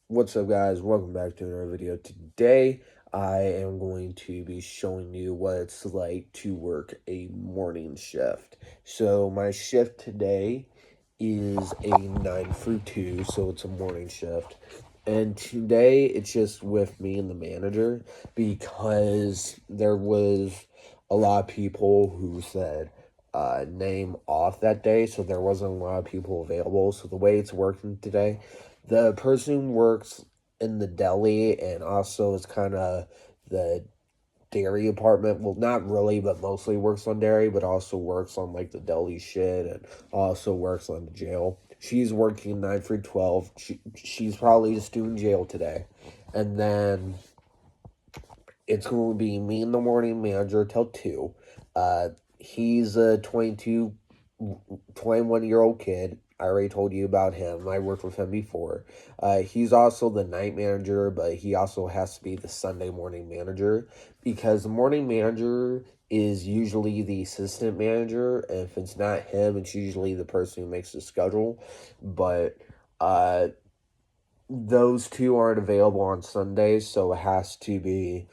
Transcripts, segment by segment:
What's up, guys? Welcome back to another video. Today I am going to be showing you what it's like to work a morning shift. So my shift today is a 9 through 2, so it's a morning shift. And today it's just with me and the manager because there was a lot of people who said name off that day, so there wasn't a lot of people available. So the way it's working today, the person works in the deli and also is kind of the dairy department. Well, not really, but mostly works on dairy, but also works on like the deli shit and also works on the jail. She's working 9 through 12. She's probably just doing jail today. And then it's going to be me and the morning manager till 2. He's a 21-year-old kid. I already told you about him. I worked with him before. He's also the night manager, but he also has to be the Sunday morning manager because the morning manager is usually the assistant manager. And if it's not him, it's usually the person who makes the schedule. But those two aren't available on Sundays, so it has to be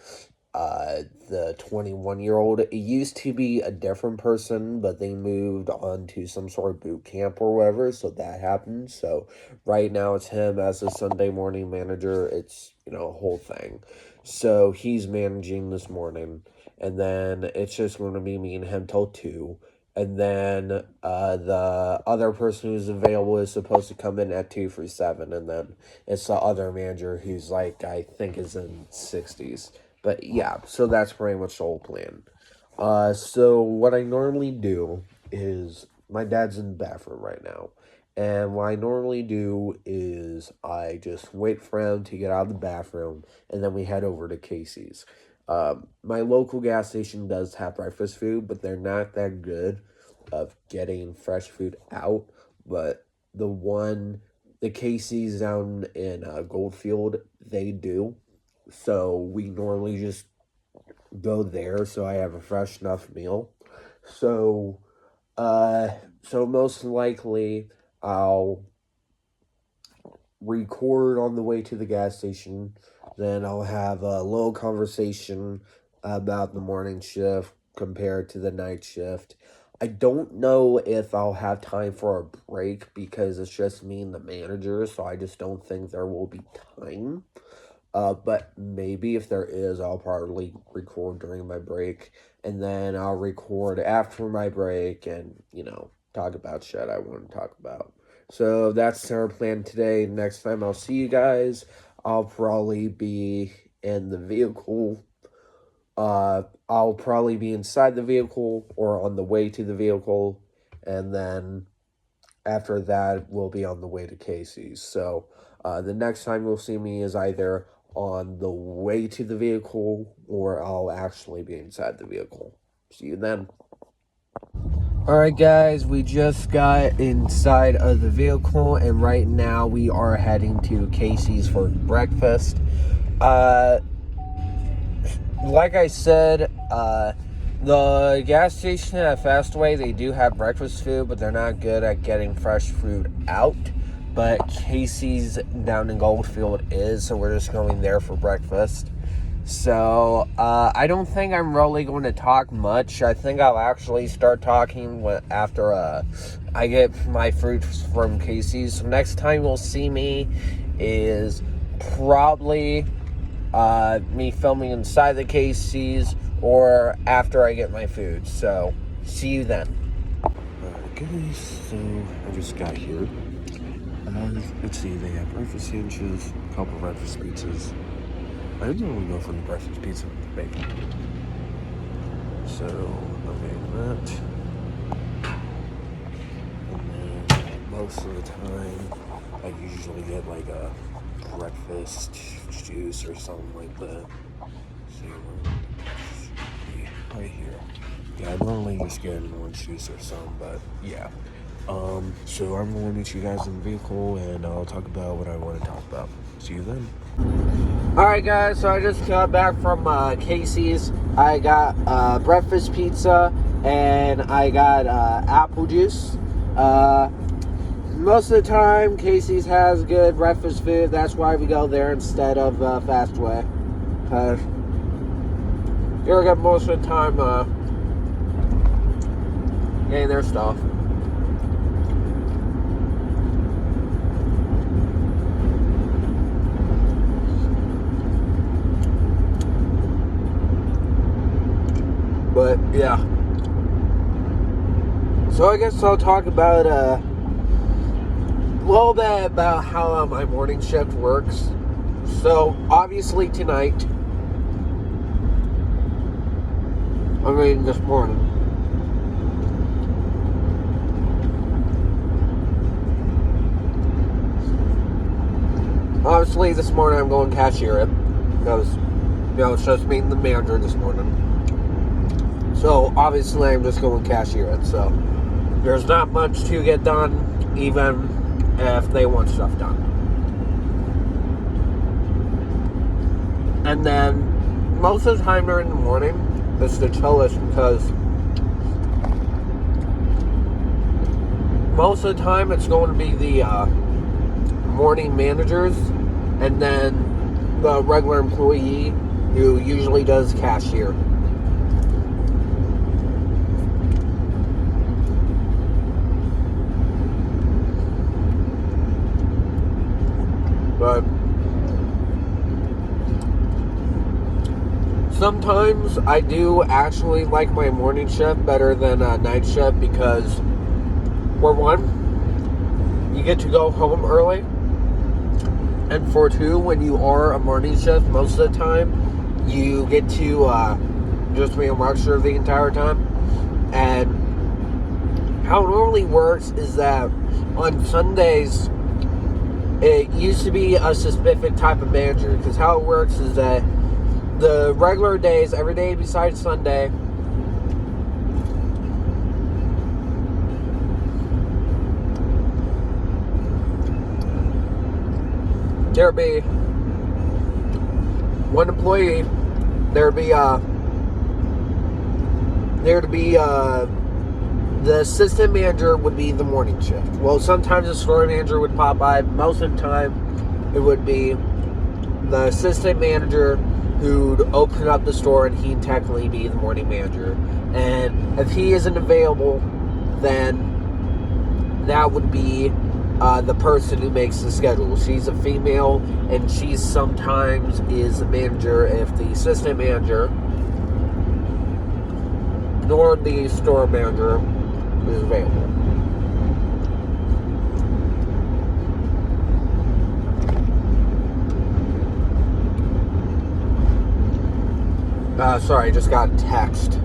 the 21-year-old. It used to be a different person, but they moved on to some sort of boot camp or whatever, so that happened. So right now it's him as a Sunday morning manager. It's, a whole thing. So he's managing this morning, and then it's just going to be me and him till 2. And then the other person who's available is supposed to come in at 2 for 7. And then it's the other manager who's like, I think is in 60s. But yeah, so that's pretty much the whole plan. So what I normally do is, my dad's in the bathroom right now. And what I normally do is I just wait for him to get out of the bathroom, and then we head over to Casey's. My local gas station does have breakfast food, but they're not that good of getting fresh food out. But the Casey's down in Goldfield, they do. So we normally just go there so I have a fresh enough meal. So, so most likely I'll record on the way to the gas station. Then I'll have a little conversation about the morning shift compared to the night shift. I don't know if I'll have time for a break because it's just me and the manager, so I just don't think there will be time. But maybe if there is, I'll probably record during my break, and then I'll record after my break and, talk about shit I want to talk about. So that's our plan today. Next time I'll see you guys, I'll probably be in the vehicle. I'll probably be inside the vehicle or on the way to the vehicle, and then after that, we'll be on the way to Casey's. So the next time you'll see me is either on the way to the vehicle or I'll actually be inside the vehicle. See you then. Alright guys, we just got inside of the vehicle and right now we are heading to Casey's for breakfast. Like I said, the gas station at Fastway, they do have breakfast food, but they're not good at getting fresh food out. But Casey's down in Goldfield is, so we're just going there for breakfast. So, I don't think I'm really going to talk much. I think I'll actually start talking after I get my fruit from Casey's. So next time you'll see me is probably me filming inside the Casey's or after I get my food. So, see you then. Alright guys, so I just got here. Let's see, they have breakfast sandwiches, a couple of breakfast pizzas. I didn't really go for the breakfast pizza with the bacon. So, I'm getting that. And then, most of the time, I usually get like a breakfast juice or something like that. So, right here. Yeah, I normally just get an orange juice or something, but yeah. So I'm going to meet you guys in the vehicle, and I'll talk about what I want to talk about. See you then. Alright guys, so I just got back from Casey's. I got breakfast pizza, and I got apple juice. most of the time, Casey's has good breakfast food. That's why we go there instead of Fastway. Because you're going to get most of the time getting their stuff. But, yeah. So I guess I'll talk about a little bit about how my morning shift works. So, obviously tonight, this morning, I'm going cashier it, because, it's just me and the manager this morning. So, obviously, I'm just going cashier it, so there's not much to get done, even if they want stuff done. And then, most of the time during the morning, it's the chillest, because most of the time it's going to be the morning managers, and then the regular employee who usually does cashier. But sometimes I do actually like my morning shift better than night shift, because, for one, you get to go home early, and for two, when you are a morning shift, most of the time, you get to just be a lecture the entire time. And how it normally works is that on Sundays, it used to be a specific type of manager, because how it works is that the regular days, every day besides Sunday, there'd be one employee, there'd be the assistant manager would be the morning shift. Well, sometimes the store manager would pop by. Most of the time, it would be the assistant manager who'd open up the store, and he'd technically be the morning manager. And if he isn't available, then that would be the person who makes the schedule. She's a female, and she sometimes is the manager if the assistant manager nor the store manager is available. Sorry, I just got a text.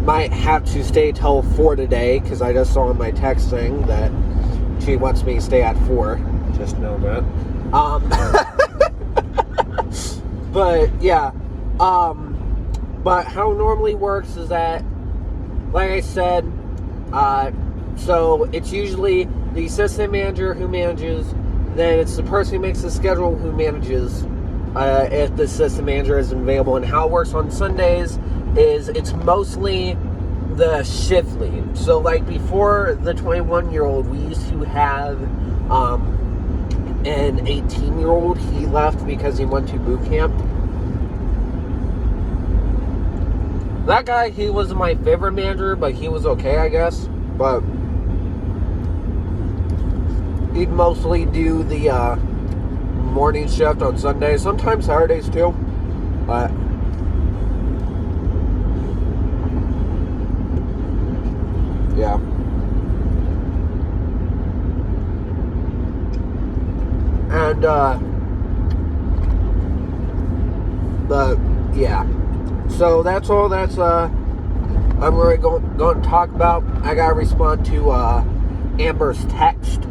Might have to stay till 4 today, because I just saw in my text thing that she wants me to stay at 4. Just know that. But, yeah. But how it normally works is that, like I said, so it's usually the assistant manager who manages, then it's the person who makes the schedule who manages if the assistant manager isn't available. And how it works on Sundays is it's mostly the shift lead. So, like, before the 21-year-old, we used to have an 18-year-old. He left because he went to boot camp. That guy, he wasn't my favorite manager, but he was okay, I guess. But he'd mostly do the morning shift on Sundays, sometimes Saturdays too. But yeah. And but yeah. So that's all that's I'm really going to talk about. I gotta respond to Amber's text.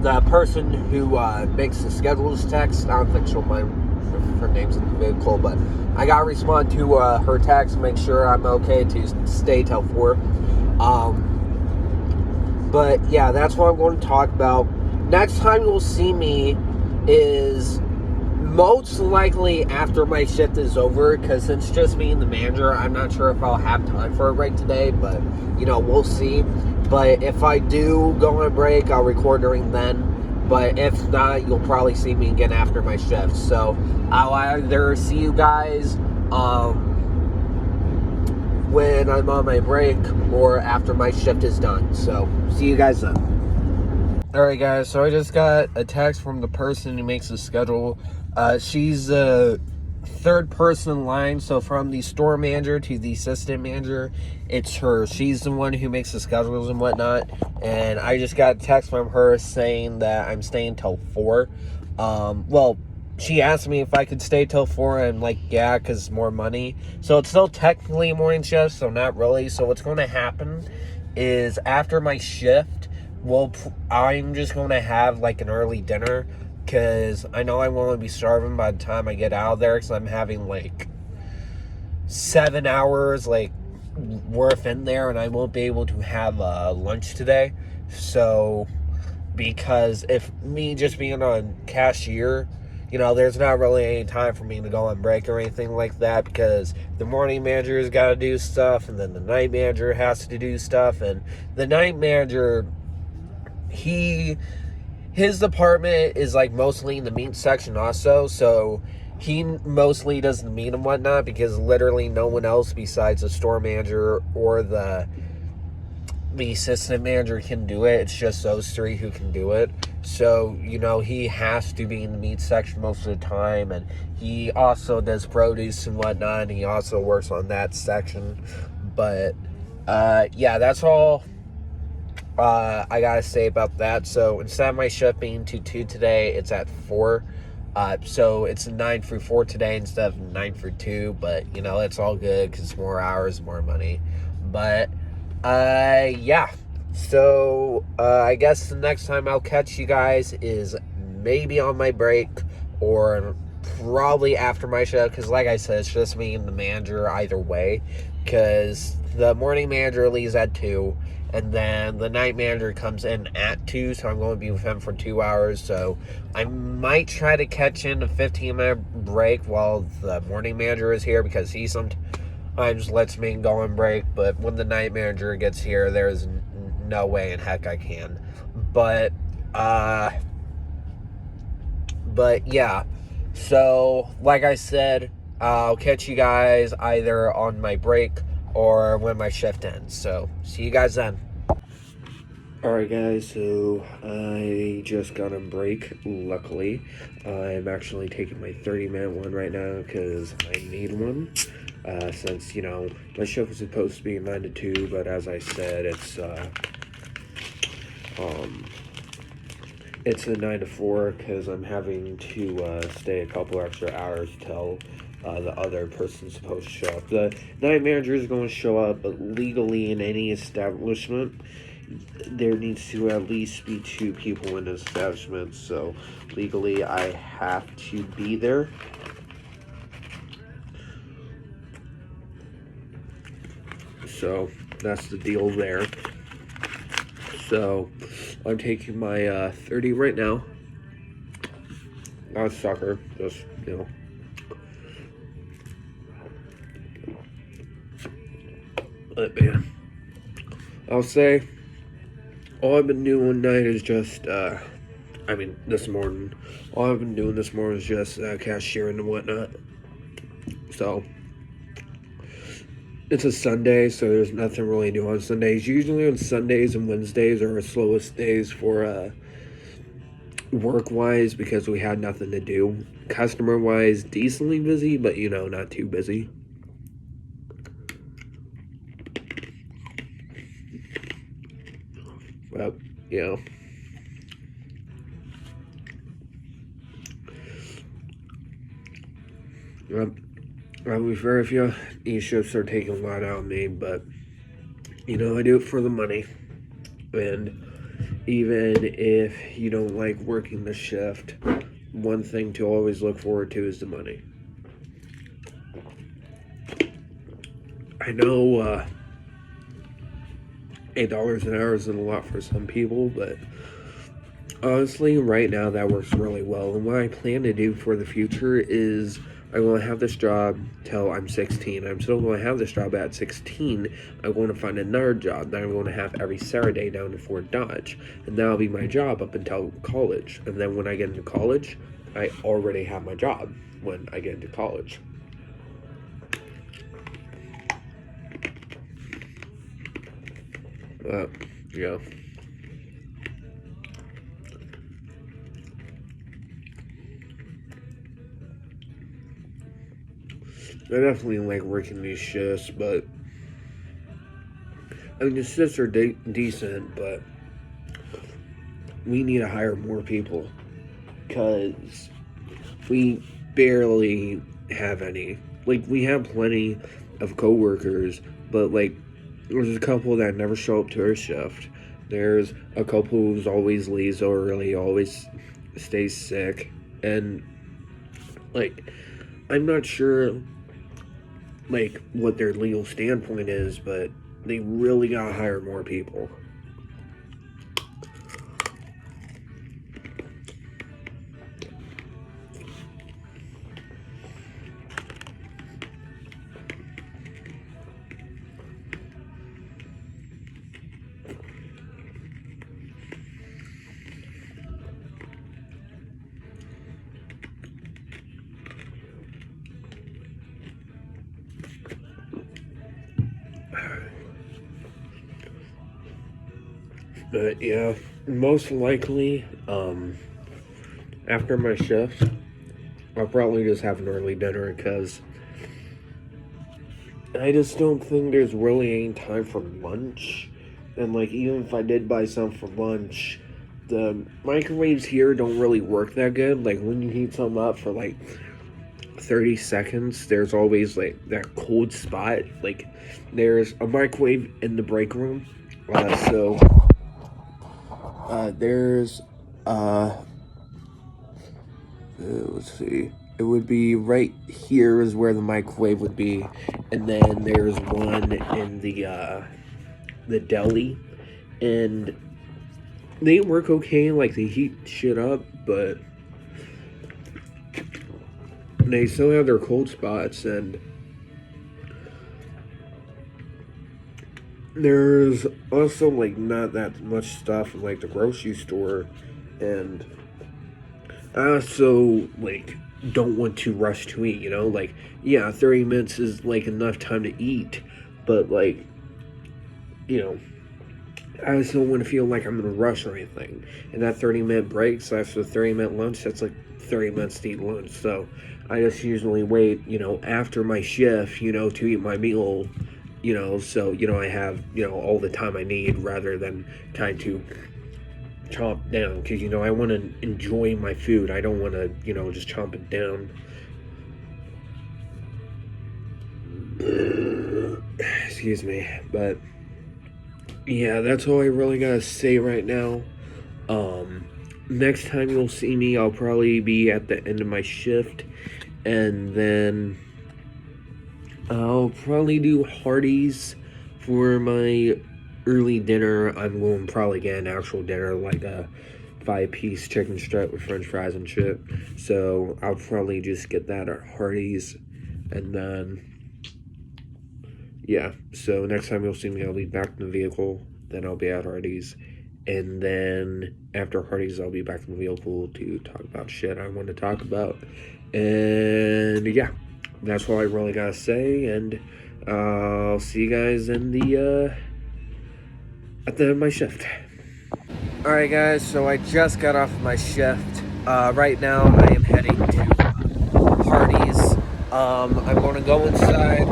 The person who makes the schedules text. I don't think she'll mind if her name's in the vehicle, but I gotta respond to her text, make sure I'm okay to stay till 4. But yeah, that's what I'm going to talk about. Next time you'll see me is Most likely after my shift is over, because since just me and the manager, I'm not sure if I'll have time for a break today, but, we'll see. But if I do go on break, I'll record during then. But if not, you'll probably see me again after my shift. So I'll either see you guys when I'm on my break or after my shift is done. So see you guys then. Alright guys, so I just got a text from the person who makes the schedule. She's the third person in line, so from the store manager to the assistant manager, it's her. She's the one who makes the schedules and whatnot, and I just got a text from her saying that I'm staying till 4. Well, she asked me if I could stay till 4, and I'm like, yeah, because more money. So it's still technically a morning shift, so not really. So what's going to happen is after my shift, I'm just going to have like an early dinner, because I know I won't be starving by the time I get out of there, because I'm having like 7 hours like worth in there, and I won't be able to have lunch today. So because if me just being on cashier, there's not really any time for me to go on break or anything like that, because the morning manager's got to do stuff, and then the night manager has to do stuff, and the night manager, his department is like mostly in the meat section also, so he mostly does the meat and whatnot, because literally no one else besides the store manager or the assistant manager can do it. It's just those three who can do it. So, he has to be in the meat section most of the time, and he also does produce and whatnot, and he also works on that section. But, yeah, that's all I gotta say about that. So instead of my shift being to 2 today, it's at 4. So it's 9 through 4 today instead of 9 through 2. But, it's all good because it's more hours, more money. But, yeah. So, I guess the next time I'll catch you guys is maybe on my break or probably after my shift. Because, like I said, it's just me and the manager either way. Because the morning manager leaves at 2. And then the night manager comes in at 2, so I'm going to be with him for 2 hours. So I might try to catch in a 15-minute break while the morning manager is here, because he sometimes lets me go on break. But when the night manager gets here, there's no way in heck I can. But yeah. So, like I said, I'll catch you guys either on my break or when my shift ends. So, see you guys then. Alright guys, so I just got on break, luckily. I'm actually taking my 30-minute one right now because I need one. Since, my shift was supposed to be 9 to 2, but as I said, it's a 9 to 4 because I'm having to stay a couple extra hours till the other person's supposed to show up. The night manager is going to show up, but legally in any establishment, there needs to at least be 2 people in the establishment, so legally I have to be there. So that's the deal there. So I'm taking my 30 right now. Not a sucker, just, But man, I'll say all I've been doing one night is just, this morning. All I've been doing this morning is just cashiering and whatnot. So it's a Sunday, so there's nothing really to do on Sundays. Usually on Sundays and Wednesdays are our slowest days for work-wise, because we had nothing to do. Customer-wise, decently busy, but not too busy. But I'll be fair if you, these shifts are taking a lot out of me, but I do it for the money. And even if you don't like working the shift, one thing to always look forward to is the money. I know $8 an hour isn't a lot for some people, but Honestly, right now that works really well. And what I plan to do for the future is I want to have this job till I'm 16. I'm still going to have this job at 16. I'm going to find another job that I'm going to have every Saturday down in Fort Dodge. And that'll be my job up until college. And then when I get into college, I already have my job when I get into college. Yeah. I definitely like working these shifts, but I mean the shifts are decent, but we need to hire more people because we barely have any. Like we have plenty of coworkers, but like there's a couple that never show up to our shift. There's a couple who's always leaves early, always stays sick, and like I'm not sure like what their legal standpoint is, but they really gotta hire more people. But yeah, most likely, after my shift, I'll probably just have an early dinner because I just don't think there's really any time for lunch. And like, even if I did buy some for lunch, the microwaves here don't really work that good. Like, when you heat something up for like 30 seconds, there's always like that cold spot. Like, there's a microwave in the break room. There's let's see, it would be right here is where the microwave would be, and then there's one in the deli, and they work okay, like they heat shit up, but they still have their cold spots. And there's also like not that much stuff in like the grocery store, and I also like don't want to rush to eat, you know? Like, yeah, 30 minutes is like enough time to eat, but like, you know, I just don't want to feel like I'm in a rush or anything. And that 30-minute break, so after the 30-minute lunch, that's like 30 minutes to eat lunch. So I just usually wait, you know, after my shift, you know, to eat my meal, you know, so, you know, I have, you know, all the time I need rather than trying to chomp down, because, you know, I want to enjoy my food. I don't want to, you know, just chomp it down. Excuse me. But yeah, that's all I really gotta say right now. Next time you'll see me, I'll probably be at the end of my shift, and then I'll probably do Hardee's for my early dinner. I'm going to probably get an actual dinner, like a 5-piece chicken strip with french fries and shit. So I'll probably just get that at Hardee's, and then yeah, so next time you'll see me, I'll be back in the vehicle, then I'll be at Hardee's, and then after Hardee's, I'll be back in the vehicle to talk about shit I want to talk about. And yeah, that's all I really gotta say, and I'll see you guys in the at the end of my shift. Alright guys, so I just got off my shift. Right now I am heading to Hardee's. I'm going to go inside,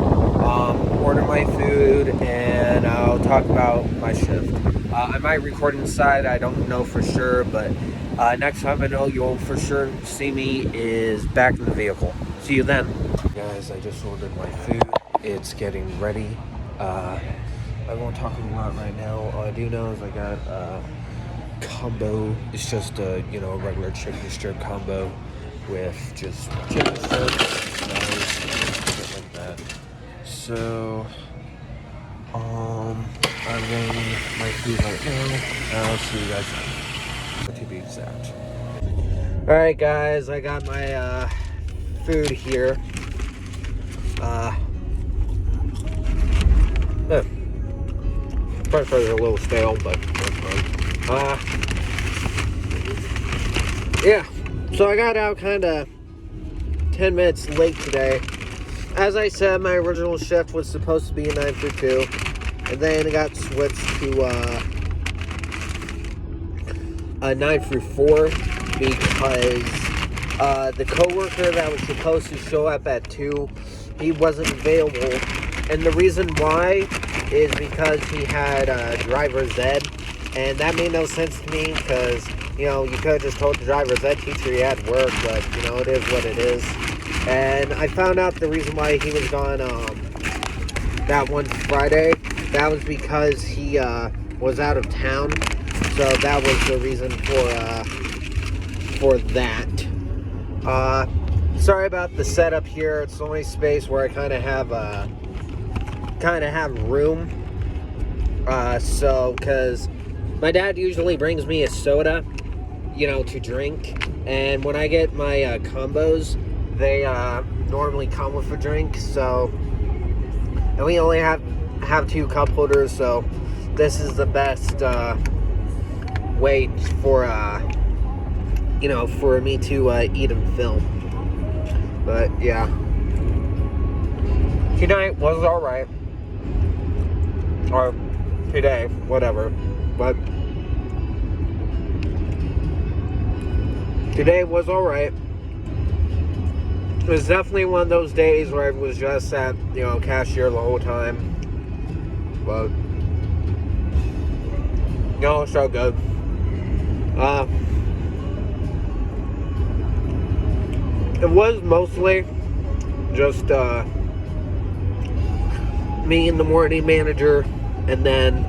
order my food, and I'll talk about my shift. I might record inside, I don't know for sure, but next time I know you'll for sure see me is back in the vehicle. See you then. Guys, I just ordered my food. It's getting ready. I won't talk a lot right now. All I do know is I got combo. It's just a, you know, a regular chicken strip combo with just chicken strips, stuff like that. So I'm getting my food right now. I'll see you guys later. out. Alright guys, I got my food here. French fries are a little stale, but that's fine. Yeah, so I got out kind of 10 minutes late today. As I said, my original shift was supposed to be 9 through 2, and then it got switched to 9 through 4 because the coworker that was supposed to show up at 2, he wasn't available. And the reason why is because he had driver's ed, and that made no sense to me because, you know, you could have just told the driver's ed teacher he had work, but, you know, it is what it is. And I found out the reason why he was gone that one Friday. That was because he was out of town. So that was the reason for that. Sorry about the setup here. It's the only space where I kind of have room. So because my dad usually brings me a soda, you know, to drink, and when I get my combos, they normally come with a drink. So, and we only have 2 cup holders, so this is the best way for you know, for me to eat and film. But yeah, tonight was all right, or today, whatever. But today was all right. It was definitely one of those days where I was just at, you know, cashier the whole time. But you know, so good. It was mostly just me and the morning manager, and then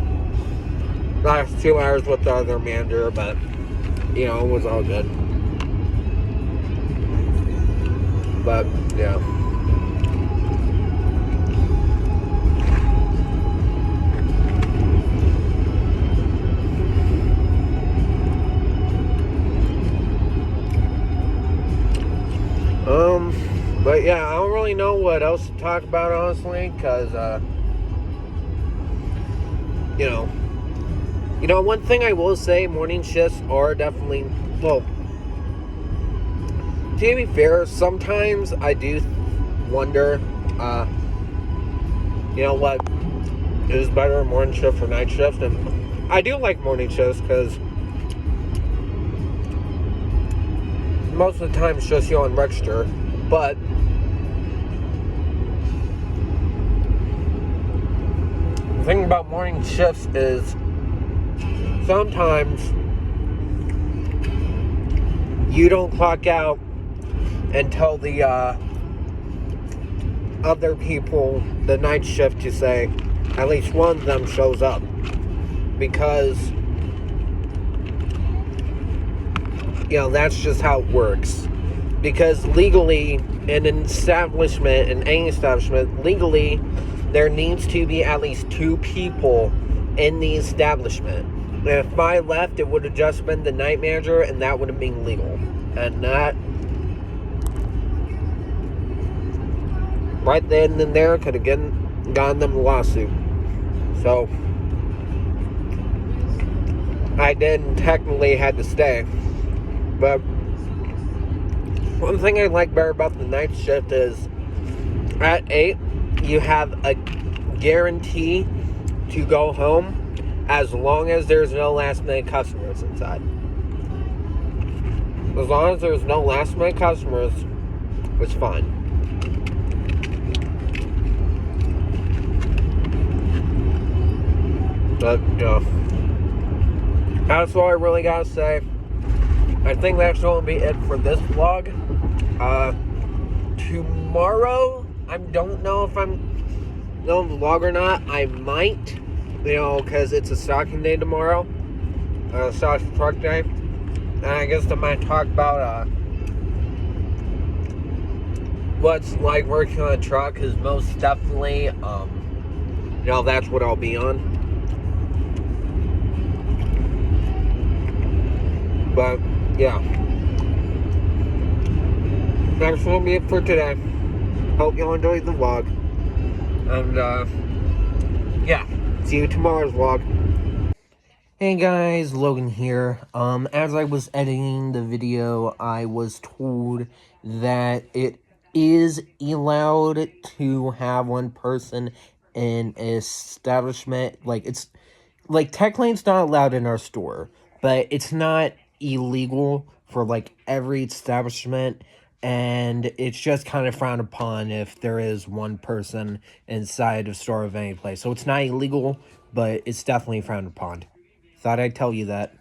last 2 hours with the other manager, but you know, it was all good. But yeah. But yeah, I don't really know what else to talk about, honestly, because you know, one thing I will say, morning shifts are definitely, well, to be fair, sometimes I do wonder, you know, what is better, morning shift or night shift. And I do like morning shifts because most of the time it's just you on register. But the thing about morning shifts is sometimes you don't clock out until the other people, the night shift, to say at least one of them shows up, because you know, that's just how it works. Because legally, in an establishment, in any establishment, legally, there needs to be at least 2 people in the establishment. And if I left, it would have just been the night manager, and that would have been legal. And that, right then and there, could have gotten them a lawsuit. So, I didn't technically had to stay. But one thing I like better about the night shift is at 8, you have a guarantee to go home as long as there's no last minute customers inside. As long as there's no last minute customers, it's fine. But, you know, that's all I really gotta say. I think that's going to be it for this vlog. Tomorrow, I don't know if I'm going to vlog or not. I might, you know, because it's a stocking day tomorrow. Stock truck day. And I guess I might talk about what's like working on a truck, because most definitely, you know, that's what I'll be on. But, yeah. That's gonna be it for today. Hope y'all enjoyed the vlog. And, yeah. See you tomorrow's vlog. Hey guys, Logan here. As I was editing the video, I was told that it is allowed to have one person in an establishment. Like, technically it's not allowed in our store, but it's not illegal for, like, every establishment, and it's just kind of frowned upon if there is one person inside a store of any place. So it's not illegal, but it's definitely frowned upon. Thought I'd tell you that.